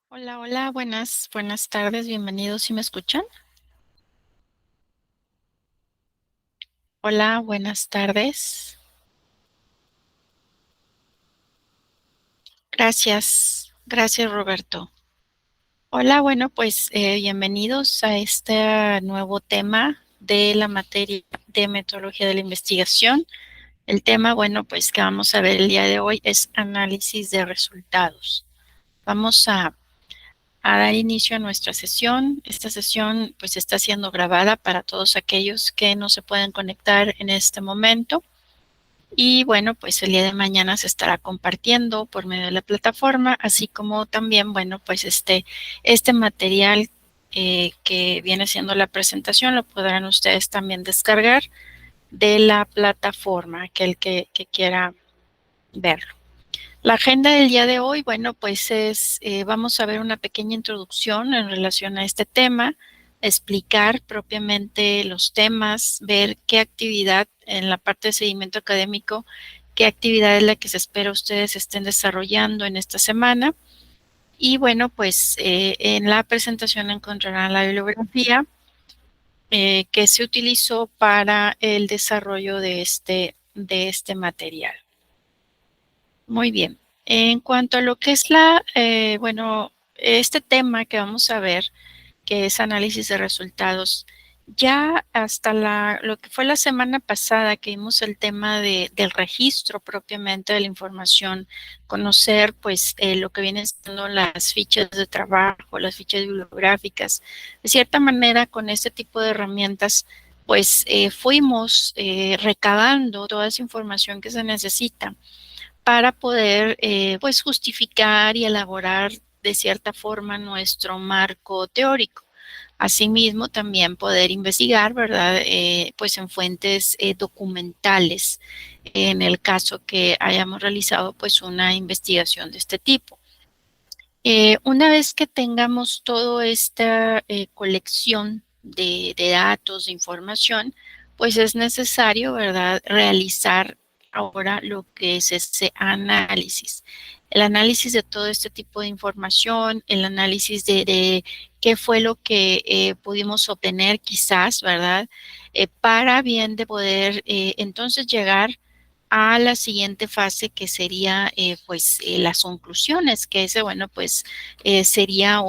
Hola, hola, buenas tardes, bienvenidos, ¿sí me escuchan? Hola, buenas tardes. Gracias Roberto. Hola, bueno, pues bienvenidos a este nuevo tema de la materia de metodología de la investigación. El tema, bueno, pues que vamos a ver el día de hoy es análisis de resultados. Vamos a dar inicio a nuestra sesión. Esta sesión pues está siendo grabada para todos aquellos que no se pueden conectar en este momento. Y bueno, pues el día de mañana se estará compartiendo por medio de la plataforma, así como también, bueno, pues este material que viene siendo la presentación lo podrán ustedes también descargar de la plataforma, aquel que quiera verlo. La agenda del día de hoy, bueno, pues vamos a ver una pequeña introducción en relación a este tema, explicar propiamente los temas, ver qué actividad en la parte de seguimiento académico, qué actividad es la que se espera ustedes estén desarrollando en esta semana. Y bueno, pues en la presentación encontrarán la bibliografía que se utilizó para el desarrollo de este material. Muy bien. En cuanto a lo que es bueno, este tema que vamos a ver, que es análisis de resultados, ya hasta lo que fue la semana pasada que vimos el tema del registro propiamente de la información, conocer pues lo que vienen siendo las fichas de trabajo, las fichas bibliográficas. De cierta manera, con este tipo de herramientas, pues fuimos recabando toda esa información que se necesita para poder pues justificar y elaborar de cierta forma nuestro marco teórico. Asimismo, también poder investigar, ¿verdad? Pues en fuentes documentales, en el caso que hayamos realizado pues una investigación de este tipo. Una vez que tengamos toda esta colección de datos, de información, pues es necesario, ¿verdad?, realizar ahora lo que es ese análisis. El análisis de todo este tipo de información, el análisis de qué fue lo que pudimos obtener quizás, ¿verdad? Para bien de poder entonces llegar a la siguiente fase que sería pues las conclusiones, que ese bueno pues sería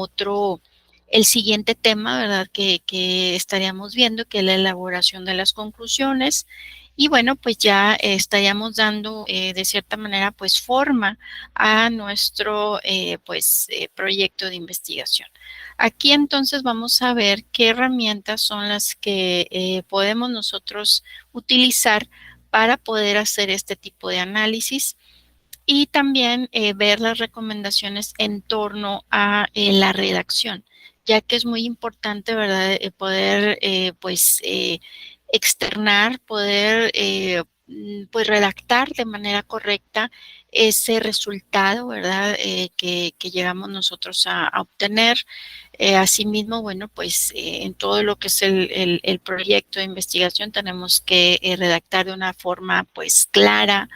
el siguiente tema, ¿verdad? Que estaríamos viendo, que es la elaboración de las conclusiones. Y bueno, pues ya estaríamos dando de cierta manera pues forma a nuestro proyecto de investigación. Aquí entonces vamos a ver qué herramientas son las que podemos nosotros utilizar para poder hacer este tipo de análisis y también ver las recomendaciones en torno a la redacción, ya que es muy importante, ¿verdad?, poder externar, poder pues redactar de manera correcta ese resultado, ¿verdad?, que llegamos nosotros a obtener. Asimismo, bueno, pues en todo lo que es el proyecto de investigación tenemos que redactar de una forma pues clara,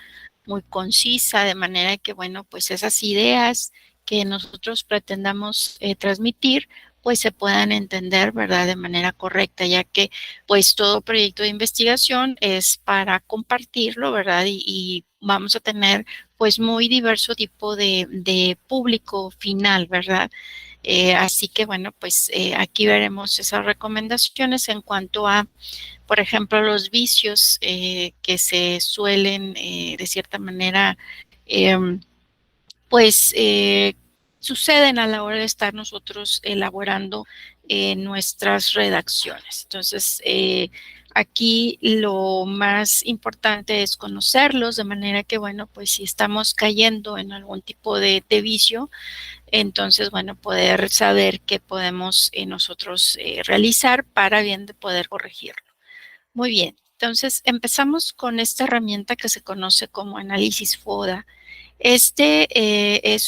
muy concisa, de manera que, bueno, pues esas ideas que nosotros pretendamos transmitir, pues se puedan entender, ¿verdad?, de manera correcta, ya que pues todo proyecto de investigación es para compartirlo, ¿verdad? Y vamos a tener pues muy diverso tipo de público final, ¿verdad? Así que bueno, pues aquí veremos esas recomendaciones en cuanto a, por ejemplo, los vicios que se suelen de cierta manera, em, pues suceden a la hora de estar nosotros elaborando nuestras redacciones. Entonces, aquí lo más importante es conocerlos de manera que, bueno, pues si estamos cayendo en algún tipo de vicio, entonces, bueno, poder saber qué podemos nosotros realizar para bien de poder corregirlo. Muy bien, entonces empezamos con esta herramienta que se conoce como análisis FODA. Es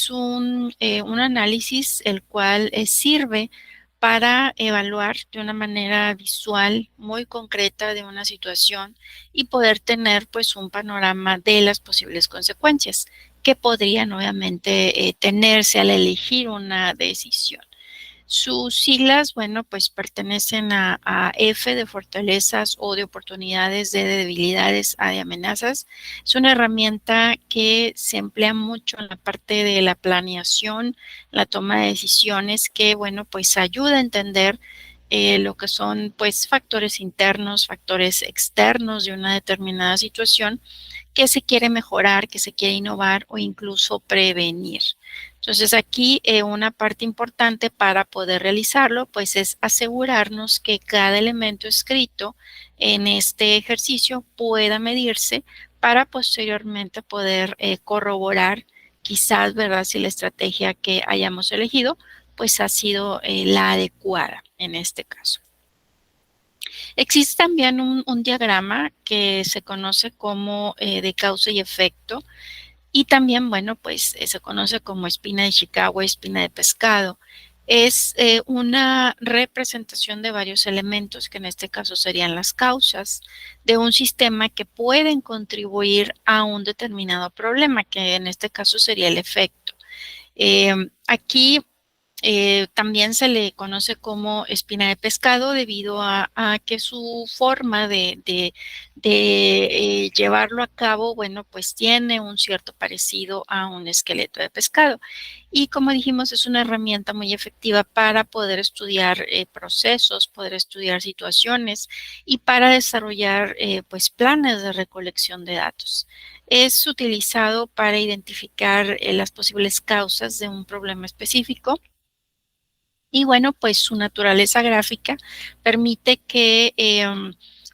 un análisis el cual sirve para evaluar de una manera visual muy concreta de una situación y poder tener pues un panorama de las posibles consecuencias. que podrían obviamente tenerse al elegir una decisión. Sus siglas, bueno, pues pertenecen a F de fortalezas o de oportunidades, D de debilidades, A de amenazas. Es una herramienta que se emplea mucho en la parte de la planeación, la toma de decisiones, que, bueno, pues ayuda a entender lo que son, pues, factores internos, factores externos de una determinada situación que se quiere mejorar, que se quiere innovar o incluso prevenir. Entonces aquí una parte importante para poder realizarlo pues es asegurarnos que cada elemento escrito en este ejercicio pueda medirse para posteriormente poder corroborar quizás, ¿verdad? Si la estrategia que hayamos elegido pues ha sido la adecuada en este caso. Existe también un diagrama que se conoce como de causa y efecto y también, bueno, pues se conoce como espina de Chicago, espina de pescado. Es una representación de varios elementos, que en este caso serían las causas de un sistema que pueden contribuir a un determinado problema, que en este caso sería el efecto. Aquí también se le conoce como espina de pescado debido a que su forma de llevarlo a cabo, bueno, pues tiene un cierto parecido a un esqueleto de pescado. Y como dijimos, es una herramienta muy efectiva para poder estudiar procesos, poder estudiar situaciones y para desarrollar pues planes de recolección de datos. Es utilizado para identificar las posibles causas de un problema específico y bueno, pues su naturaleza gráfica permite que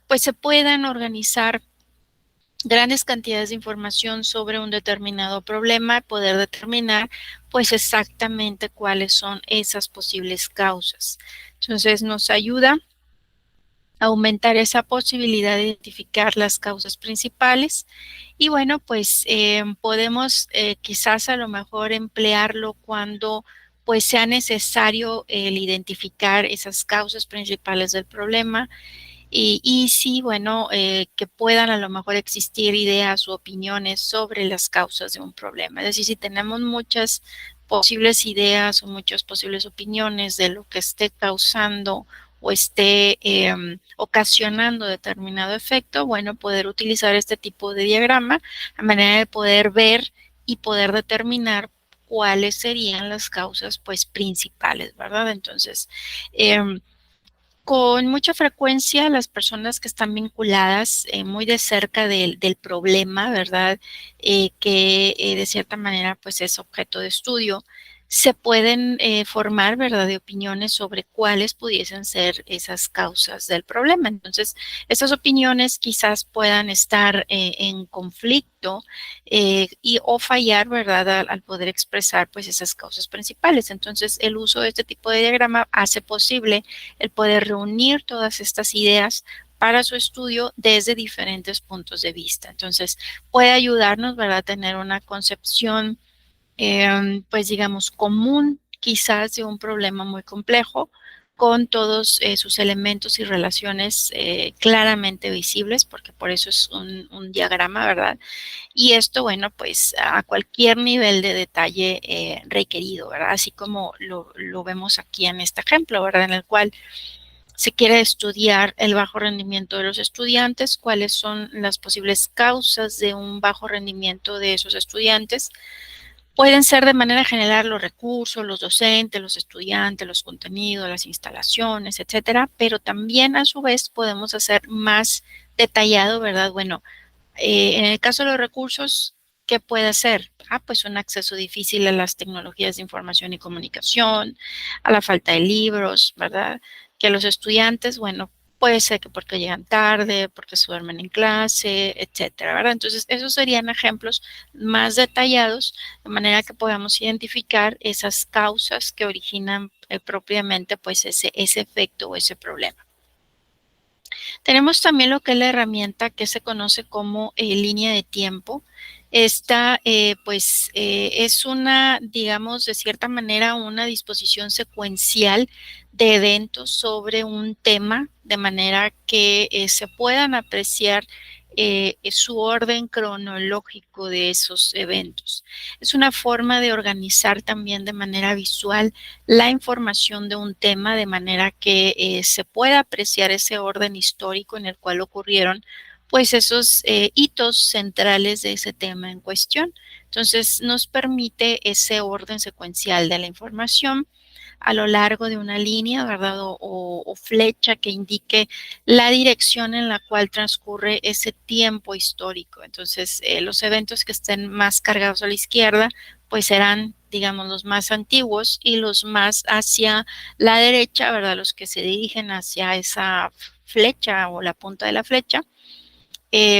pues se puedan organizar grandes cantidades de información sobre un determinado problema, poder determinar pues exactamente cuáles son esas posibles causas. Entonces nos ayuda a aumentar esa posibilidad de identificar las causas principales y bueno, pues podemos quizás a lo mejor emplearlo cuando pues sea necesario el identificar esas causas principales del problema y sí, bueno, que puedan a lo mejor existir ideas u opiniones sobre las causas de un problema. Es decir, si tenemos muchas posibles ideas o muchas posibles opiniones de lo que esté causando o esté ocasionando determinado efecto, bueno, poder utilizar este tipo de diagrama a manera de poder ver y poder determinar cuáles serían las causas pues principales, ¿verdad? Entonces, con mucha frecuencia las personas que están vinculadas muy de cerca del problema, ¿verdad? Que de cierta manera pues es objeto de estudio, se pueden formar, ¿verdad? De opiniones sobre cuáles pudiesen ser esas causas del problema. Entonces, esas opiniones quizás puedan estar en conflicto o fallar, ¿verdad? Al poder expresar pues esas causas principales. Entonces, el uso de este tipo de diagrama hace posible el poder reunir todas estas ideas para su estudio desde diferentes puntos de vista. Entonces, puede ayudarnos, ¿verdad?, a tener una concepción, pues digamos, común quizás de un problema muy complejo con todos sus elementos y relaciones claramente visibles, porque por eso es un diagrama, ¿verdad? Y esto, bueno, pues a cualquier nivel de detalle requerido, ¿verdad? Así como lo vemos aquí en este ejemplo, ¿verdad? En el cual se quiere estudiar el bajo rendimiento de los estudiantes, cuáles son las posibles causas de un bajo rendimiento de esos estudiantes. Pueden ser de manera general los recursos, los docentes, los estudiantes, los contenidos, las instalaciones, etcétera, pero también a su vez podemos hacer más detallado, ¿verdad? Bueno, en el caso de los recursos, ¿qué puede hacer? Pues un acceso difícil a las tecnologías de información y comunicación, a la falta de libros, ¿verdad? Que los estudiantes, bueno, puede ser que porque llegan tarde, porque se duermen en clase, etcétera, ¿verdad? Entonces, esos serían ejemplos más detallados, de manera que podamos identificar esas causas que originan propiamente, pues, ese efecto o ese problema. Tenemos también lo que es la herramienta que se conoce como línea de tiempo. Esta, pues, es una, digamos, de cierta manera, una disposición secuencial de eventos sobre un tema, de manera que se puedan apreciar su orden cronológico de esos eventos. Es una forma de organizar también de manera visual la información de un tema de manera que se pueda apreciar ese orden histórico en el cual ocurrieron pues esos hitos centrales de ese tema en cuestión. Entonces nos permite ese orden secuencial de la información a lo largo de una línea, ¿verdad? O flecha que indique la dirección en la cual transcurre ese tiempo histórico. Entonces, los eventos que estén más cargados a la izquierda, pues serán, digamos, los más antiguos y los más hacia la derecha, ¿verdad? Los que se dirigen hacia esa flecha o la punta de la flecha,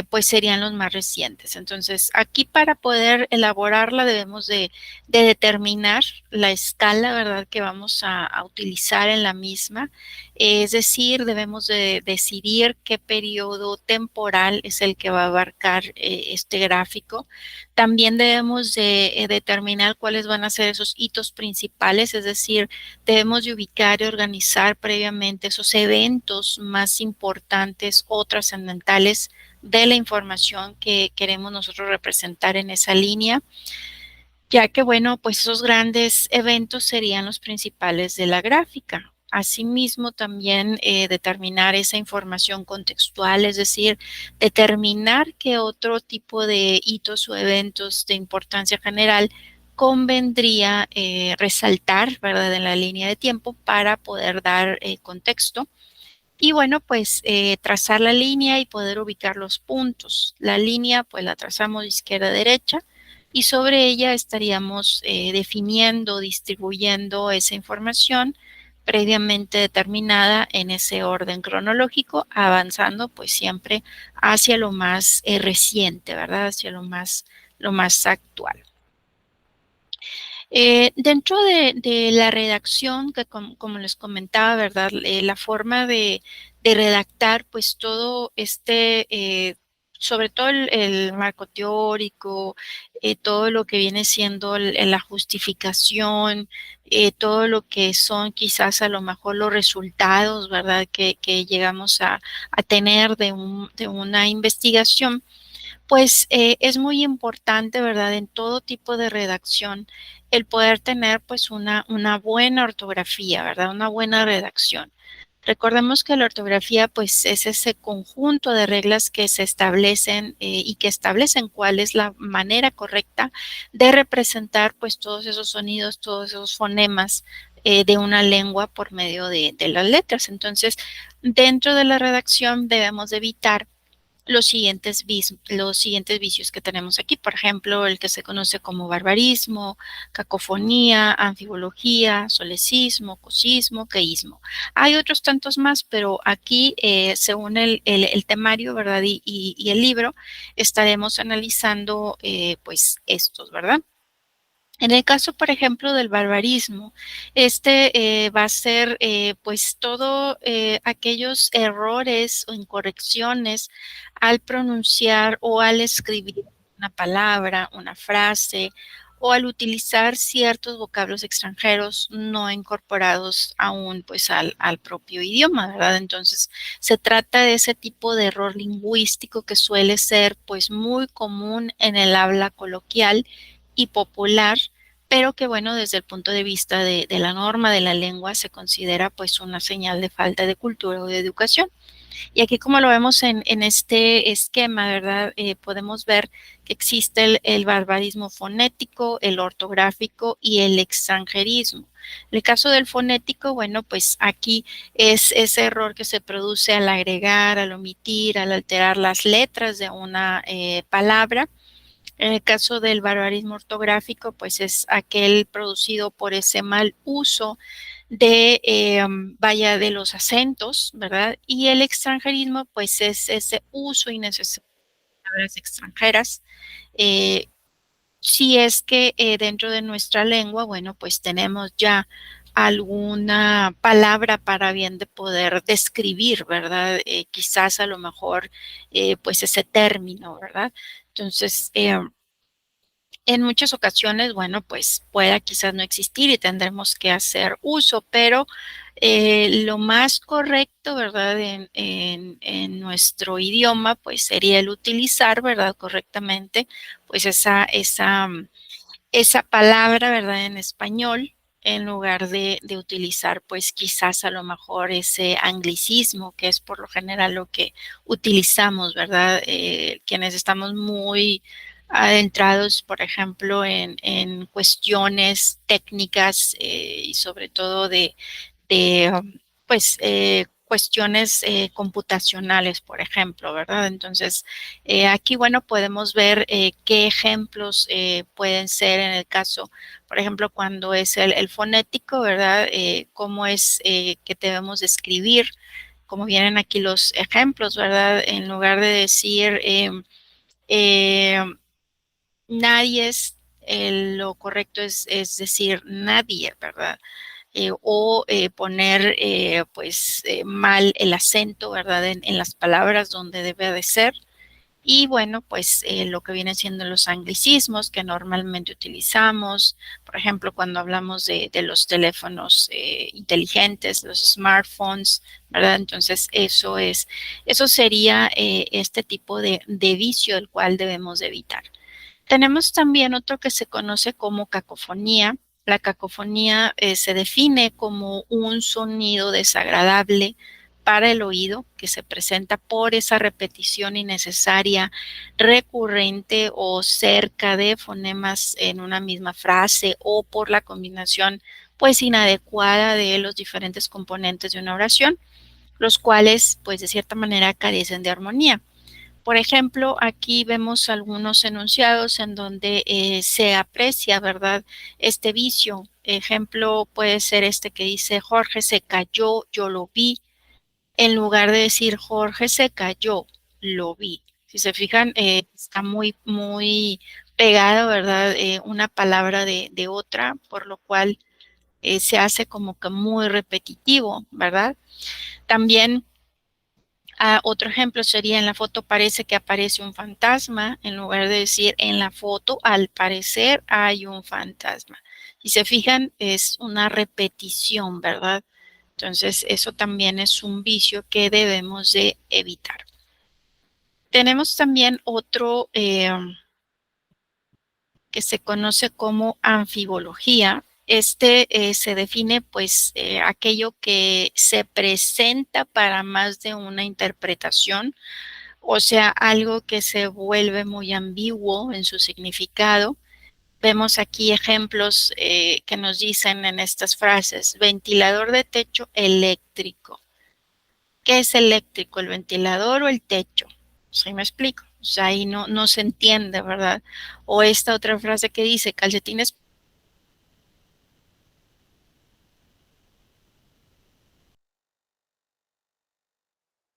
pues serían los más recientes. Entonces, aquí para poder elaborarla debemos de determinar la escala, ¿verdad?, que vamos a utilizar en la misma. Es decir, debemos de decidir qué periodo temporal es el que va a abarcar este gráfico. También debemos de determinar cuáles van a ser esos hitos principales, es decir, debemos de ubicar y organizar previamente esos eventos más importantes o trascendentales de la información que queremos nosotros representar en esa línea, ya que, bueno, pues esos grandes eventos serían los principales de la gráfica. Asimismo, también determinar esa información contextual, es decir, determinar qué otro tipo de hitos o eventos de importancia general convendría resaltar, ¿verdad?, en la línea de tiempo para poder dar contexto y bueno, pues trazar la línea y poder ubicar los puntos. La línea pues la trazamos de izquierda a derecha y sobre ella estaríamos definiendo, distribuyendo esa información previamente determinada en ese orden cronológico, avanzando pues siempre hacia lo más reciente, ¿verdad? Hacia lo más actual. Dentro de la redacción, que como les comentaba, ¿verdad? La forma de redactar, pues todo sobre todo el marco teórico, todo lo que viene siendo la justificación, todo lo que son quizás a lo mejor los resultados, ¿verdad? Que llegamos a tener de una investigación pues es muy importante, ¿verdad? En todo tipo de redacción, el poder tener pues una buena ortografía, ¿verdad? Una buena redacción. Recordemos que la ortografía pues es ese conjunto de reglas que se establecen y que establecen cuál es la manera correcta de representar pues todos esos sonidos, todos esos fonemas de una lengua por medio de las letras. Entonces, dentro de la redacción debemos de evitar los siguientes vicios que tenemos aquí, por ejemplo, el que se conoce como barbarismo, cacofonía, anfibología, solecismo, cosismo, queísmo. Hay otros tantos más, pero aquí, según el temario, ¿verdad? Y el libro, estaremos analizando, pues, estos, ¿verdad? En el caso, por ejemplo, del barbarismo, va a ser, pues, todo aquellos errores o incorrecciones al pronunciar o al escribir una palabra, una frase, o al utilizar ciertos vocablos extranjeros no incorporados aún, pues, al propio idioma, ¿verdad? Entonces, se trata de ese tipo de error lingüístico que suele ser, pues, muy común en el habla coloquial y popular, pero que bueno, desde el punto de vista de la norma de la lengua se considera pues una señal de falta de cultura o de educación. Y aquí como lo vemos en este esquema, ¿verdad? Podemos ver que existe el barbarismo fonético, el ortográfico y el extranjerismo. En el caso del fonético, bueno, pues aquí es ese error que se produce al agregar, al omitir, al alterar las letras de una palabra. En el caso del barbarismo ortográfico, pues es aquel producido por ese mal uso vaya, de los acentos, ¿verdad? Y el extranjerismo, pues es ese uso innecesario de palabras extranjeras. Eh, si es que dentro de nuestra lengua, bueno, pues tenemos ya alguna palabra para bien de poder describir, ¿verdad? Quizás a lo mejor, pues ese término, ¿verdad? Entonces, en muchas ocasiones, bueno, pues pueda quizás no existir y tendremos que hacer uso, pero Lo más correcto, ¿verdad? En nuestro idioma, pues sería el utilizar, ¿verdad? Correctamente, pues esa palabra, ¿verdad? En español, en lugar de utilizar, pues quizás a lo mejor ese anglicismo, que es por lo general lo que utilizamos, ¿verdad? Quienes estamos muy adentrados, por ejemplo, en cuestiones técnicas y sobre todo de pues, cuestiones computacionales, por ejemplo, ¿verdad? Entonces, aquí, bueno, podemos ver qué ejemplos pueden ser en el caso, por ejemplo, cuando es el fonético, ¿verdad? Cómo es que debemos escribir, como vienen aquí los ejemplos, ¿verdad? En lugar de decir eh, nadie es, lo correcto es decir nadie, ¿verdad? O poner pues mal el acento, ¿verdad? En las palabras donde debe de ser. Y bueno, pues lo que vienen siendo los anglicismos que normalmente utilizamos, por ejemplo, cuando hablamos de los teléfonos inteligentes, los smartphones, ¿verdad? Entonces, eso sería este tipo de vicio el cual debemos de evitar. Tenemos también otro que se conoce como cacofonía. La cacofonía se define como un sonido desagradable para el oído que se presenta por esa repetición innecesaria, recurrente o cerca de fonemas en una misma frase o por la combinación pues inadecuada de los diferentes componentes de una oración, los cuales pues de cierta manera carecen de armonía. Por ejemplo, aquí vemos algunos enunciados en donde se aprecia, ¿verdad? Este vicio. Ejemplo puede ser este que dice Jorge se cayó, yo lo vi, en lugar de decir Jorge se cayó, lo vi. Si se fijan, está muy pegado, ¿verdad? Una palabra de otra, por lo cual se hace como que muy repetitivo, ¿verdad? También otro ejemplo sería en la foto parece que aparece un fantasma, en lugar de decir en la foto al parecer hay un fantasma. Si se fijan, es una repetición, ¿verdad? Entonces, eso también es un vicio que debemos de evitar. Tenemos también otro que se conoce como anfibología. Este se define pues aquello que se presenta para más de una interpretación, o sea, algo que se vuelve muy ambiguo en su significado. Vemos aquí ejemplos que nos dicen en estas frases, ventilador de techo eléctrico. ¿Qué es eléctrico, el ventilador o el techo? ¿Sí me explico? O sea, ahí no se entiende, ¿verdad? O esta otra frase que dice, calcetines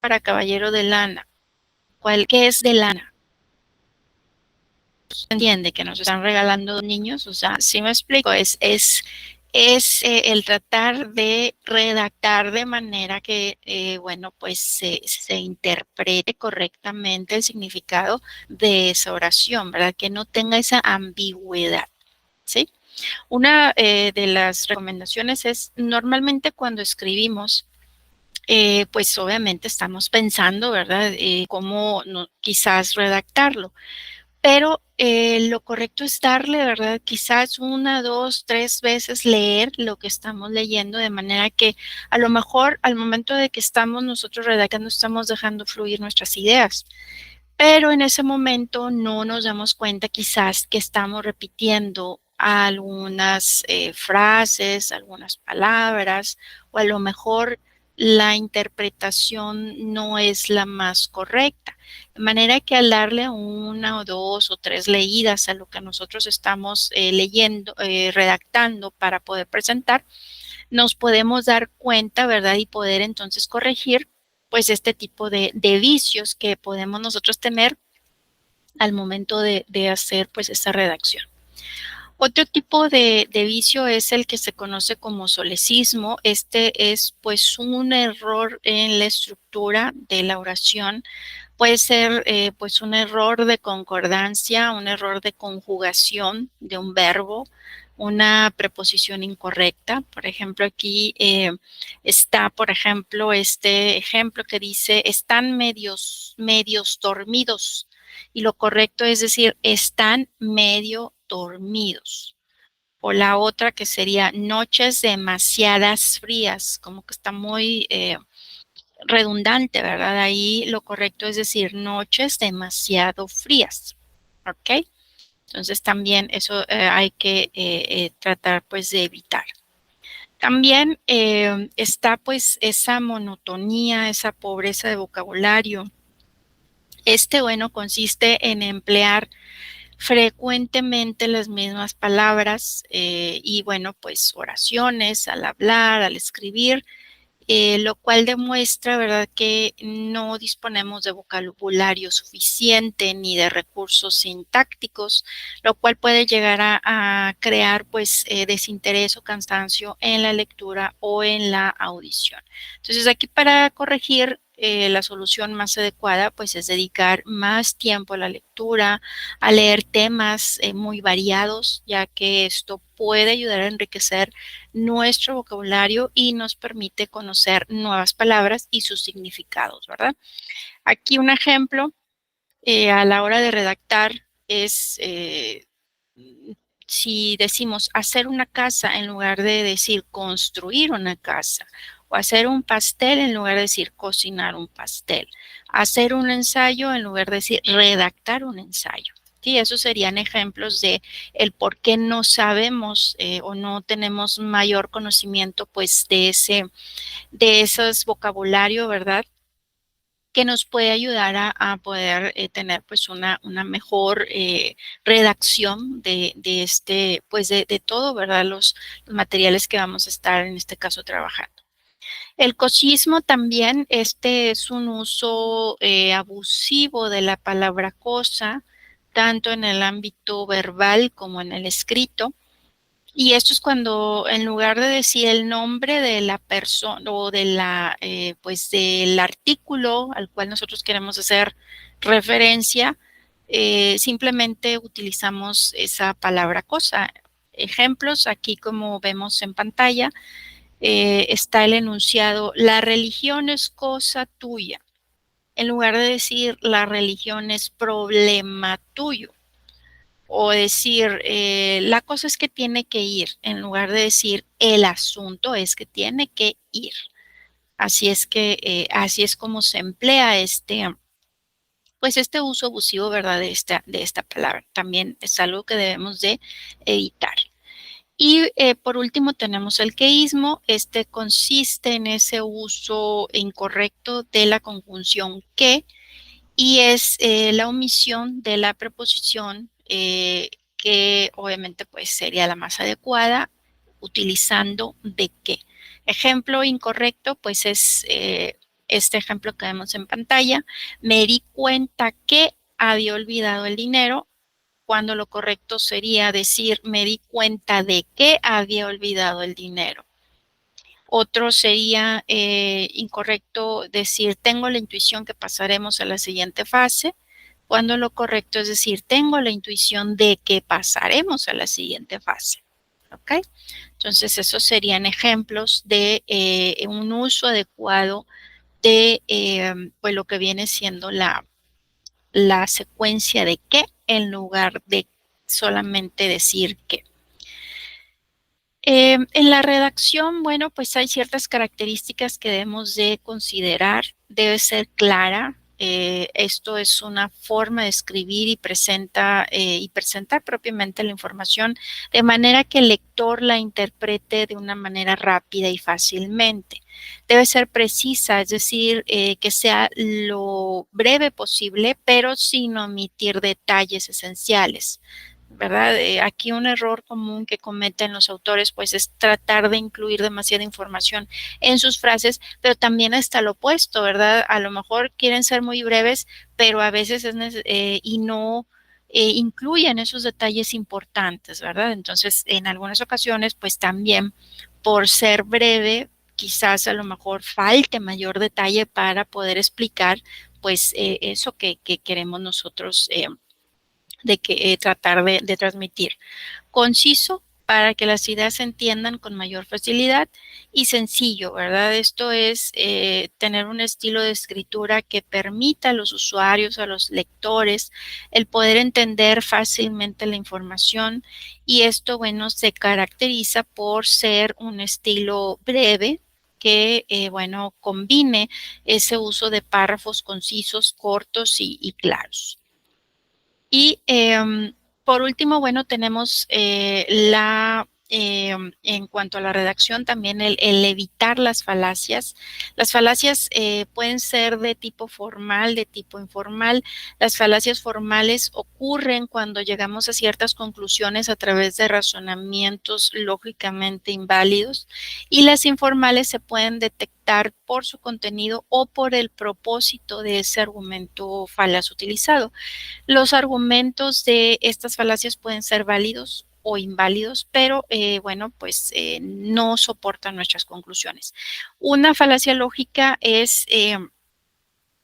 para caballero de lana. ¿Qué es de lana? Entiende que nos están regalando niños, o sea, sí me explico, es el tratar de redactar de manera que, bueno, pues se interprete correctamente el significado de esa oración, ¿verdad? Que no tenga esa ambigüedad, ¿sí? Una de las recomendaciones es normalmente cuando escribimos, pues obviamente estamos pensando, ¿verdad? Cómo quizás redactarlo, pero lo correcto es darle, ¿verdad? Quizás una, dos, tres veces leer lo que estamos leyendo, de manera que a lo mejor al momento de que estamos nosotros redactando, estamos dejando fluir nuestras ideas, pero en ese momento no nos damos cuenta quizás que estamos repitiendo algunas frases, algunas palabras, o a lo mejor la interpretación no es la más correcta. De manera que al darle una o dos o tres leídas a lo que nosotros estamos leyendo, redactando para poder presentar, nos podemos dar cuenta, ¿verdad? Y poder entonces corregir pues este tipo de vicios que podemos nosotros tener al momento de hacer pues esa redacción. Otro tipo de vicio es el que se conoce como solecismo. Este es pues un error en la estructura de la oración. Puede ser pues un error de concordancia, un error de conjugación de un verbo, una preposición incorrecta. Por ejemplo, aquí está, por ejemplo, este ejemplo que dice, están medios dormidos. Y lo correcto es decir, están medio dormidos. O la otra que sería noches demasiadas frías, como que está muy redundante, ¿verdad? Ahí lo correcto es decir noches demasiado frías, ¿ok? Entonces también eso hay que tratar pues de evitar. También está pues esa monotonía, esa pobreza de vocabulario. Bueno, consiste en emplear frecuentemente las mismas palabras y bueno, pues oraciones al hablar, al escribir, lo cual demuestra, ¿verdad?, que no disponemos de vocabulario suficiente ni de recursos sintácticos, lo cual puede llegar a crear, pues, desinterés o cansancio en la lectura o en la audición. Entonces, aquí para corregir, la solución más adecuada, pues, es dedicar más tiempo a la lectura, a leer temas muy variados, ya que esto puede ayudar a enriquecer nuestro vocabulario y nos permite conocer nuevas palabras y sus significados, ¿verdad? Aquí un ejemplo, a la hora de redactar es, si decimos hacer una casa en lugar de decir construir una casa, o hacer un pastel en lugar de decir cocinar un pastel, hacer un ensayo en lugar de decir redactar un ensayo. Sí, esos serían ejemplos de el por qué no sabemos o no tenemos mayor conocimiento pues de esos vocabulario, ¿verdad? Que nos puede ayudar a poder tener pues una mejor redacción pues de todo, ¿verdad? Los materiales que vamos a estar en este caso trabajando. El cosismo también, es un uso abusivo de la palabra cosa, tanto en el ámbito verbal como en el escrito. Y esto es cuando en lugar de decir el nombre de la persona o de pues del artículo al cual nosotros queremos hacer referencia, simplemente utilizamos esa palabra cosa. Ejemplos, aquí como vemos en pantalla, está el enunciado, la religión es cosa tuya. En lugar de decir la religión es problema tuyo. O decir, la cosa es que tiene que ir, en lugar de decir el asunto es que tiene que ir. Así es que, así es como se emplea pues este uso abusivo, ¿verdad? De esta palabra. También es algo que debemos de evitar. Y por último tenemos el queísmo. Este consiste en ese uso incorrecto de la conjunción que y es la omisión de la preposición que obviamente pues sería la más adecuada utilizando de qué. Ejemplo incorrecto pues es este ejemplo que vemos en pantalla. Me di cuenta que había olvidado el dinero cuando lo correcto sería decir me di cuenta de que había olvidado el dinero. Otro sería incorrecto decir tengo la intuición que pasaremos a la siguiente fase, cuando lo correcto es decir tengo la intuición de que pasaremos a la siguiente fase. ¿Ok? Entonces esos serían ejemplos de un uso adecuado de pues lo que viene siendo la secuencia de qué en lugar de solamente decir qué. En la redacción, bueno, pues hay ciertas características que debemos de considerar. Debe ser clara. Esto es una forma de escribir y presentar propiamente la información de manera que el lector la interprete de una manera rápida y fácilmente. Debe ser precisa, es decir, que sea lo breve posible, pero sin omitir detalles esenciales. ¿Verdad? Aquí un error común que cometen los autores pues es tratar de incluir demasiada información en sus frases, pero también está lo opuesto, ¿verdad? A lo mejor quieren ser muy breves, pero a veces y no incluyen esos detalles importantes, ¿verdad? Entonces, en algunas ocasiones, pues también por ser breve, quizás a lo mejor falte mayor detalle para poder explicar pues eso que queremos nosotros de que tratar de transmitir. Conciso para que las ideas se entiendan con mayor facilidad y sencillo, ¿verdad? Esto es tener un estilo de escritura que permita a los usuarios, a los lectores, el poder entender fácilmente la información y esto, bueno, se caracteriza por ser un estilo breve que, bueno, combine ese uso de párrafos concisos, cortos y claros. Y por último, bueno, tenemos en cuanto a la redacción, también el evitar las falacias. Las falacias pueden ser de tipo formal, de tipo informal. Las falacias formales ocurren cuando llegamos a ciertas conclusiones a través de razonamientos lógicamente inválidos y las informales se pueden detectar por su contenido o por el propósito de ese argumento falaz utilizado. Los argumentos de estas falacias pueden ser válidos o inválidos, pero bueno, pues no soportan nuestras conclusiones. Una falacia lógica es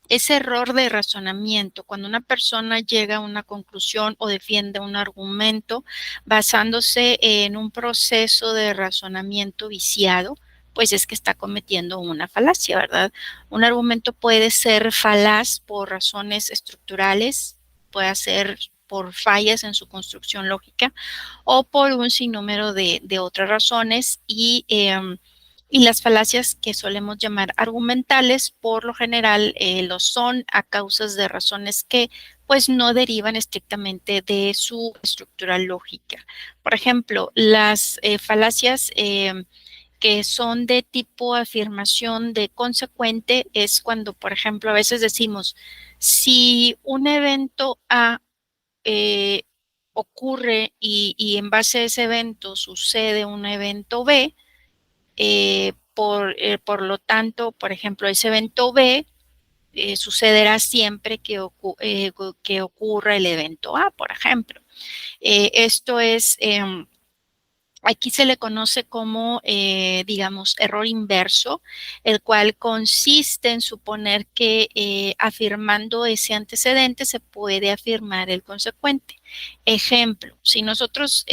ese error de razonamiento, cuando una persona llega a una conclusión o defiende un argumento basándose en un proceso de razonamiento viciado, pues es que está cometiendo una falacia, ¿verdad? Un argumento puede ser falaz por razones estructurales, puede ser por fallas en su construcción lógica o por un sinnúmero de otras razones y las falacias que solemos llamar argumentales, por lo general lo son a causas de razones que pues no derivan estrictamente de su estructura lógica. Por ejemplo, las falacias que son de tipo afirmación de consecuente es cuando, por ejemplo, a veces decimos, si un evento A eh, ocurre y en base a ese evento sucede un evento B, por lo tanto, por ejemplo, ese evento B sucederá siempre que ocurra el evento A, por ejemplo. Esto es, aquí se le conoce como, digamos, error inverso, el cual consiste en suponer que afirmando ese antecedente se puede afirmar el consecuente. Ejemplo, si nosotros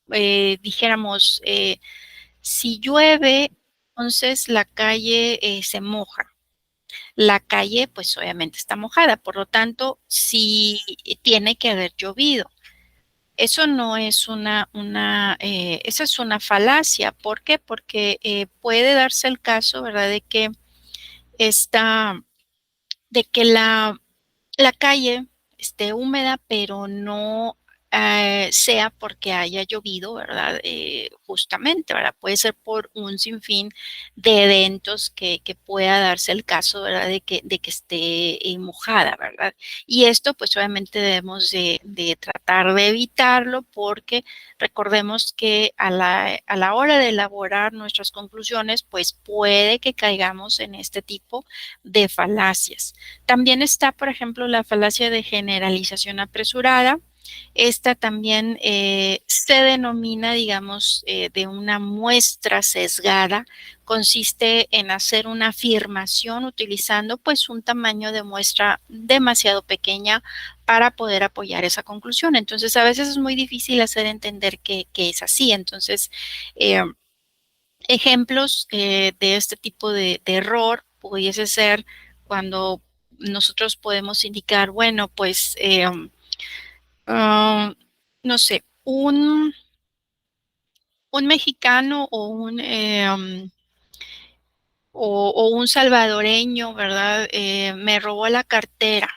dijéramos, si llueve, entonces la calle se moja. La calle, pues obviamente está mojada, por lo tanto, sí tiene que haber llovido. Eso no es esa es una falacia. ¿Por qué? Porque puede darse el caso, ¿verdad?, esta, de que la calle esté húmeda, pero no sea porque haya llovido, ¿verdad? Justamente, ¿verdad? Puede ser por un sinfín de eventos que pueda darse el caso, ¿verdad? De que esté mojada, ¿verdad? Y esto, pues obviamente debemos de tratar de evitarlo porque recordemos que a la hora de elaborar nuestras conclusiones, pues puede que caigamos en este tipo de falacias. También está, por ejemplo, la falacia de generalización apresurada. Esta también se denomina, digamos, de una muestra sesgada. Consiste en hacer una afirmación utilizando pues un tamaño de muestra demasiado pequeña para poder apoyar esa conclusión. Entonces, a veces es muy difícil hacer entender que es así. Entonces, eh, ejemplos de este tipo de error pudiese ser cuando nosotros podemos indicar, bueno, pues, no sé, un mexicano o un salvadoreño, ¿verdad? Me robó la cartera.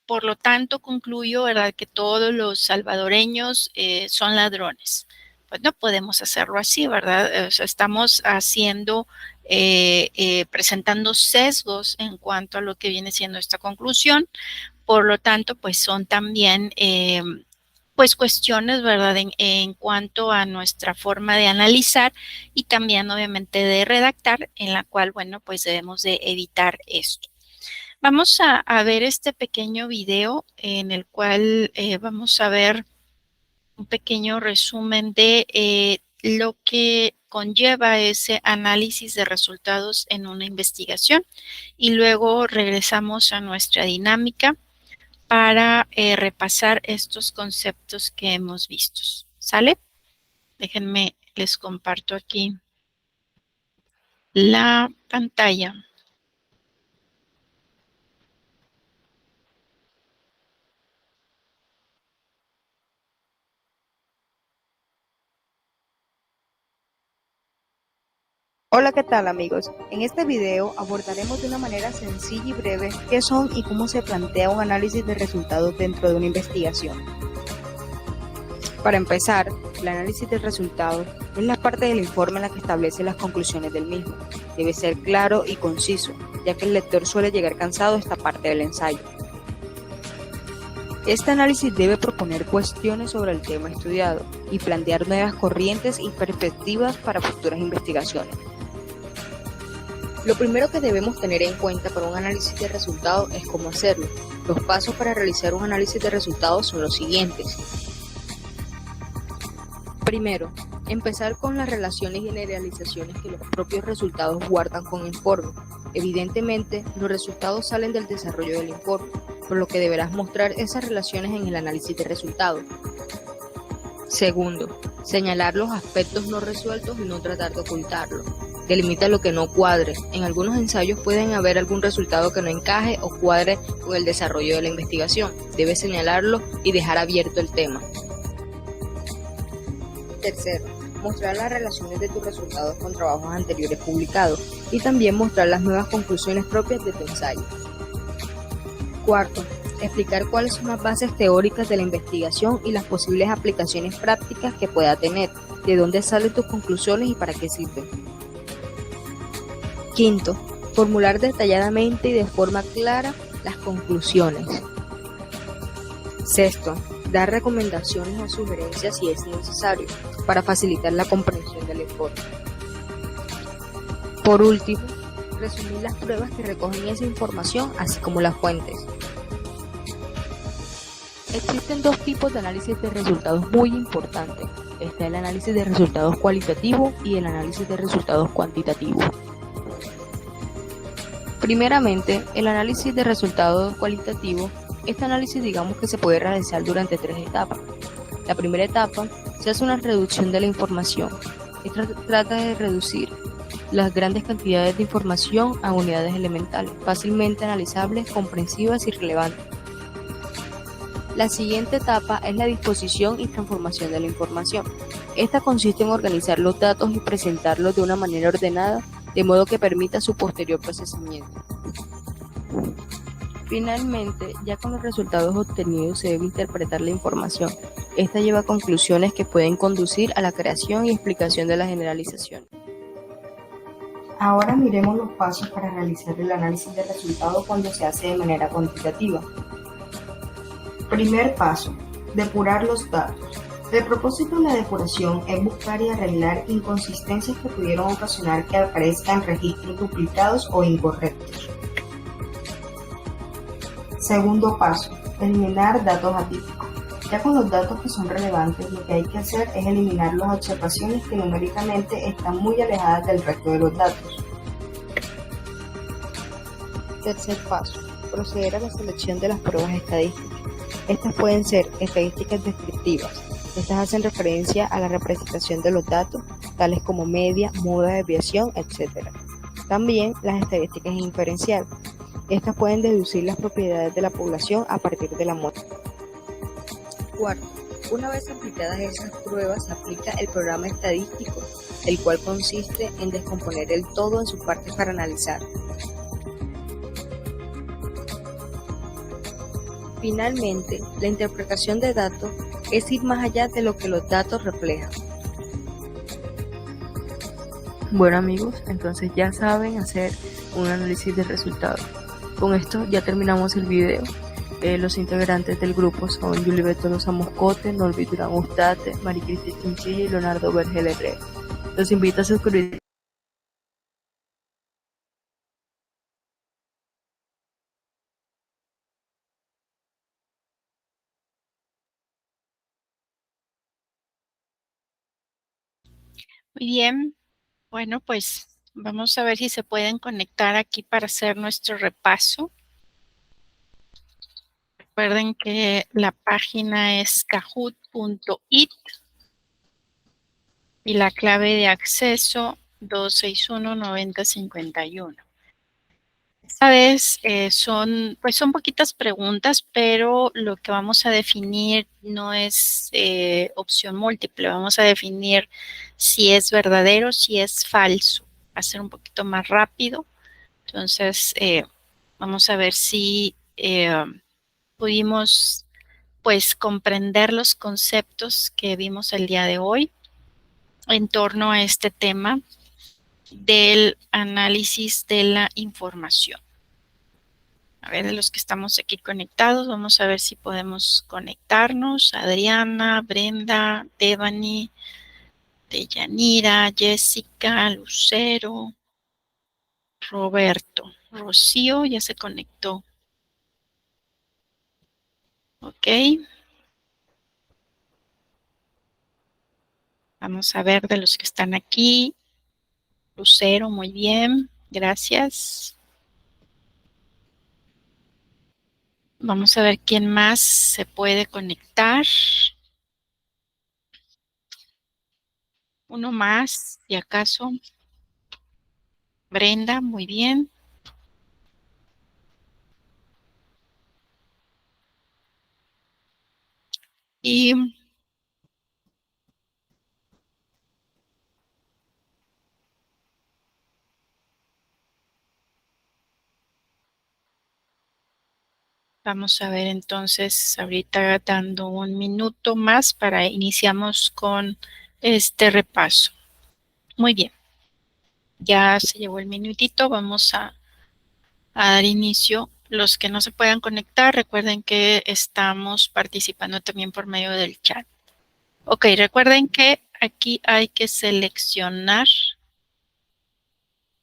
Por lo tanto, concluyo, ¿verdad?, que todos los salvadoreños son ladrones. Pues no podemos hacerlo así, ¿verdad? O sea, estamos presentando sesgos en cuanto a lo que viene siendo esta conclusión. Por lo tanto, pues son también pues cuestiones, ¿verdad?, en cuanto a nuestra forma de analizar y también obviamente de redactar, en la cual, bueno, pues debemos de evitar esto. Vamos a ver este pequeño video en el cual vamos a ver un pequeño resumen de lo que conlleva ese análisis de resultados en una investigación y luego regresamos a nuestra dinámica para repasar estos conceptos que hemos visto. ¿Sale? Déjenme, les comparto aquí la pantalla. Hola, ¿qué tal amigos? En este video abordaremos de una manera sencilla y breve qué son y cómo se plantea un análisis de resultados dentro de una investigación. Para empezar, el análisis del resultado es la parte del informe en la que establece las conclusiones del mismo. Debe ser claro y conciso, ya que el lector suele llegar cansado a esta parte del ensayo. Este análisis debe proponer cuestiones sobre el tema estudiado y plantear nuevas corrientes y perspectivas para futuras investigaciones. Lo primero que debemos tener en cuenta para un análisis de resultados es cómo hacerlo. Los pasos para realizar un análisis de resultados son los siguientes. Primero, empezar con las relaciones y generalizaciones que los propios resultados guardan con el informe. Evidentemente, los resultados salen del desarrollo del informe, por lo que deberás mostrar esas relaciones en el análisis de resultados. Segundo, señalar los aspectos no resueltos y no tratar de ocultarlo. Delimita lo que no cuadre. En algunos ensayos pueden haber algún resultado que no encaje o cuadre con el desarrollo de la investigación. Debes señalarlo y dejar abierto el tema. Tercero, mostrar las relaciones de tus resultados con trabajos anteriores publicados y también mostrar las nuevas conclusiones propias de tu ensayo. Cuarto, explicar cuáles son las bases teóricas de la investigación y las posibles aplicaciones prácticas que pueda tener, de dónde salen tus conclusiones y para qué sirven. Quinto, formular detalladamente y de forma clara las conclusiones. Sexto, dar recomendaciones o sugerencias si es necesario para facilitar la comprensión del informe. Por último, resumir las pruebas que recogen esa información, así como las fuentes. Existen dos tipos de análisis de resultados muy importantes. Está el análisis de resultados cualitativo y el análisis de resultados cuantitativo. Primeramente, el análisis de resultados cualitativo. Este análisis digamos que se puede realizar durante tres etapas. La primera etapa se hace una reducción de la información. Esta trata de reducir las grandes cantidades de información a unidades elementales, fácilmente analizables, comprensivas y relevantes. La siguiente etapa es la disposición y transformación de la información. Esta consiste en organizar los datos y presentarlos de una manera ordenada, de modo que permita su posterior procesamiento. Finalmente, ya con los resultados obtenidos se debe interpretar la información. Esta lleva a conclusiones que pueden conducir a la creación y explicación de la generalización. Ahora miremos los pasos para realizar el análisis de resultados cuando se hace de manera cuantitativa. Primer paso, depurar los datos. El propósito de la depuración es buscar y arreglar inconsistencias que pudieron ocasionar que aparezcan registros duplicados o incorrectos. Segundo paso, eliminar datos atípicos. Ya con los datos que son relevantes, lo que hay que hacer es eliminar las observaciones que numéricamente están muy alejadas del resto de los datos. Tercer paso, proceder a la selección de las pruebas estadísticas. Estas pueden ser estadísticas descriptivas. Estas hacen referencia a la representación de los datos, tales como media, moda, desviación, etc. También las estadísticas inferenciales. Estas pueden deducir las propiedades de la población a partir de la muestra. Cuarto, una vez aplicadas esas pruebas, se aplica el programa estadístico, el cual consiste en descomponer el todo en sus partes para analizar. Finalmente, la interpretación de datos es ir más allá de lo que los datos reflejan. Bueno amigos, entonces ya saben hacer un análisis de resultados. Con esto ya terminamos el video. Los integrantes del grupo son Juliet Tolosa Moscote, Norby Durán Ustate, Maricristi Chinchilla y Leonardo Vergel Herrera. Los invito a suscribirse. Muy bien. Bueno, pues vamos a ver si se pueden conectar aquí para hacer nuestro repaso. Recuerden que la página es kahoot.it y la clave de acceso 261-9051. Esta vez son poquitas preguntas, pero lo que vamos a definir no es opción múltiple. Vamos a definir si es verdadero, si es falso. Va a ser un poquito más rápido. Entonces, vamos a ver si pudimos pues comprender los conceptos que vimos el día de hoy en torno a este tema del análisis de la información. A ver, de los que estamos aquí conectados, vamos a ver si podemos conectarnos. Adriana, Brenda, Devani, Deyanira, Jessica, Lucero, Roberto, Rocío ya se conectó. Ok. Vamos a ver de los que están aquí. Lucero, muy bien. Gracias. Vamos a ver quién más se puede conectar. Uno más, si acaso. Brenda, muy bien. Y vamos a ver entonces, ahorita dando un minuto más para iniciamos con este repaso. Muy bien. Ya se llevó el minutito, vamos a dar inicio. Los que no se puedan conectar, recuerden que estamos participando también por medio del chat. Ok, recuerden que aquí hay que seleccionar.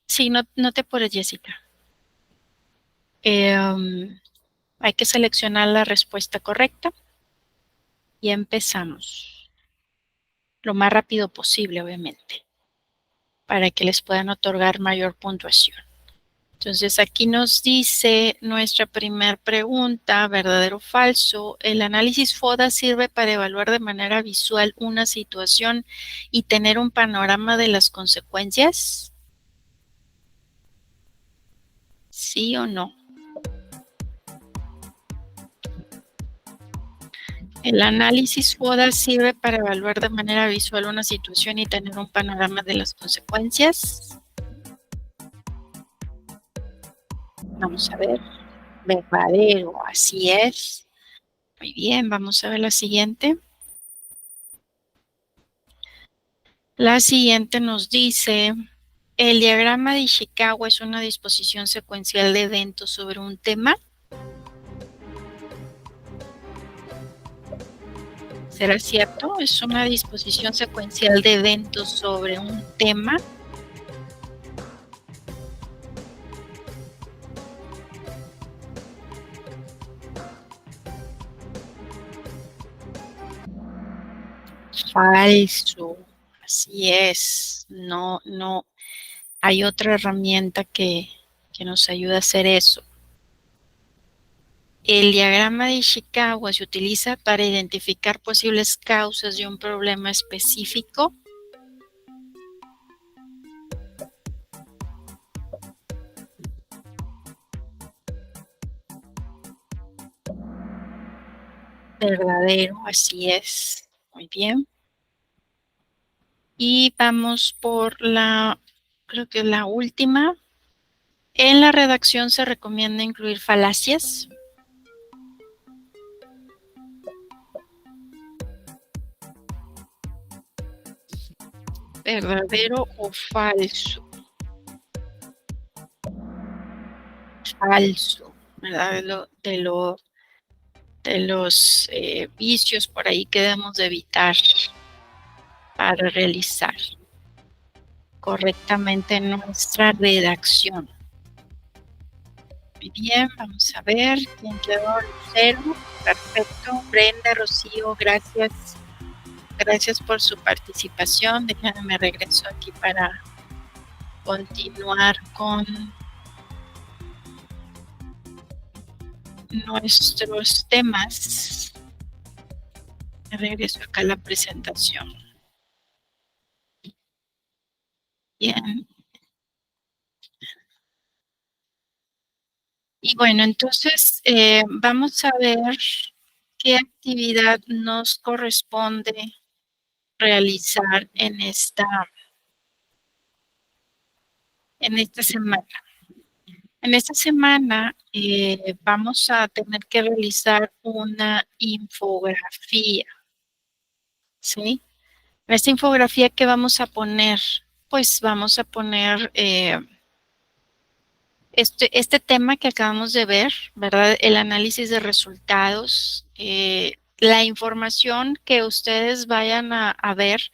Sí, no te apures, Jessica. Hay que seleccionar la respuesta correcta y empezamos. Lo más rápido posible, obviamente, para que les puedan otorgar mayor puntuación. Entonces aquí nos dice nuestra primera pregunta, verdadero o falso. El análisis FODA sirve para evaluar de manera visual una situación y tener un panorama de las consecuencias. ¿Sí o no? El análisis FODA sirve para evaluar de manera visual una situación y tener un panorama de las consecuencias. Vamos a ver. Verdadero, así es. Muy bien, vamos a ver la siguiente. La siguiente nos dice, el diagrama de Ishikawa es una disposición secuencial de eventos sobre un tema. ¿Será cierto? Es una disposición secuencial de eventos sobre un tema. Falso. Así es. No. Hay otra herramienta que nos ayuda a hacer eso. El diagrama de Ishikawa se utiliza para identificar posibles causas de un problema específico. Verdadero, así es. Muy bien. Y vamos por creo que la última. En la redacción se recomienda incluir falacias. ¿Verdadero o falso? Falso, ¿verdad? De los vicios por ahí que debemos de evitar para realizar correctamente nuestra redacción. Muy bien, vamos a ver quién quedó. Lucero, perfecto. Brenda, Rocío, gracias. Gracias por su participación. Déjenme regreso aquí para continuar con nuestros temas. Regreso acá a la presentación. Bien. Y bueno, entonces vamos a ver qué actividad nos corresponde realizar en esta semana. En esta semana vamos a tener que realizar una infografía, ¿sí? En esta infografía, ¿qué vamos a poner? Pues vamos a poner este tema que acabamos de ver, ¿verdad? El análisis de resultados, la información que ustedes vayan a ver.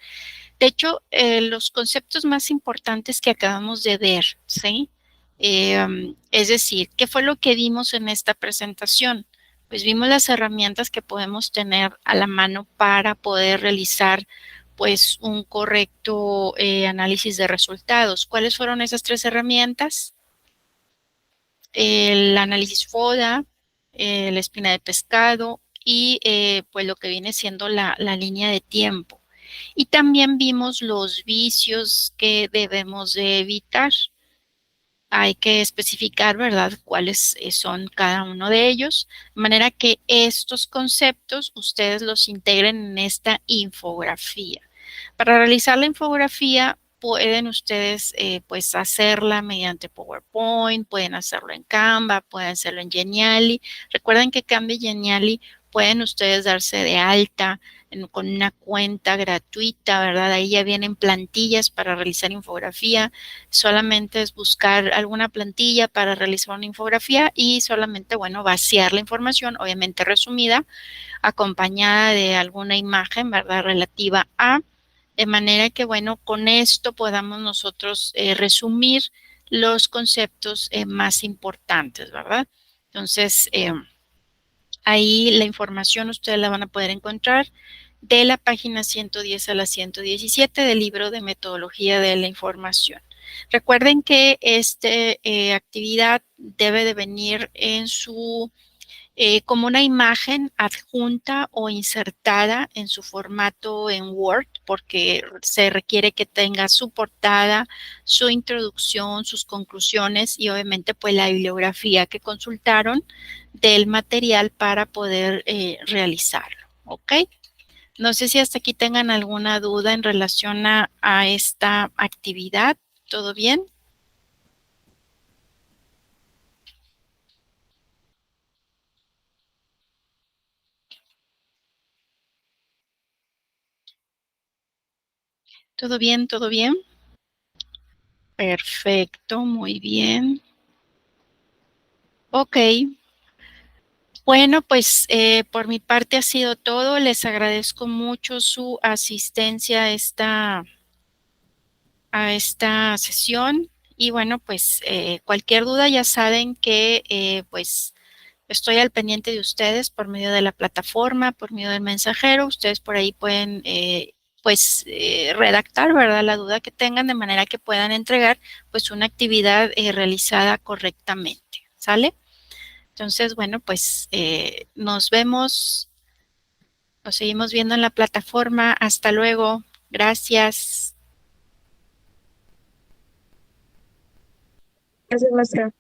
De hecho, los conceptos más importantes que acabamos de ver, ¿sí? Es decir, ¿qué fue lo que vimos en esta presentación? Pues vimos las herramientas que podemos tener a la mano para poder realizar pues un correcto análisis de resultados. ¿Cuáles fueron esas tres herramientas? El análisis FODA, la espina de pescado y pues lo que viene siendo la línea de tiempo. Y también vimos los vicios que debemos de evitar. Hay que especificar, ¿verdad?, cuáles son cada uno de ellos, de manera que estos conceptos ustedes los integren en esta infografía. Para realizar la infografía pueden ustedes pues hacerla mediante PowerPoint, pueden hacerlo en Canva, pueden hacerlo en Geniali. Recuerden que Canva y Geniali pueden ustedes darse de alta con una cuenta gratuita, ¿verdad? Ahí ya vienen plantillas para realizar infografía. Solamente es buscar alguna plantilla para realizar una infografía y solamente, bueno, vaciar la información, obviamente resumida, acompañada de alguna imagen, ¿verdad?, relativa a, de manera que, bueno, con esto podamos nosotros resumir los conceptos más importantes, ¿verdad? Entonces, ahí la información ustedes la van a poder encontrar de la página 110 a la 117 del libro de metodología de la información. Recuerden que esta actividad debe de venir en su como una imagen adjunta o insertada en su formato en Word, porque se requiere que tenga su portada, su introducción, sus conclusiones y obviamente pues la bibliografía que consultaron del material para poder realizarlo, ¿ok? No sé si hasta aquí tengan alguna duda en relación a esta actividad. ¿Todo bien? ¿Todo bien? ¿Todo bien? Perfecto, muy bien. Ok. Bueno, pues por mi parte ha sido todo. Les agradezco mucho su asistencia a esta sesión. Y bueno, pues cualquier duda ya saben que pues estoy al pendiente de ustedes por medio de la plataforma, por medio del mensajero. Ustedes por ahí pueden pues redactar, ¿verdad?, la duda que tengan de manera que puedan entregar pues una actividad realizada correctamente. ¿Sale? Entonces, bueno, pues nos seguimos viendo en la plataforma. Hasta luego. Gracias. Gracias, maestra.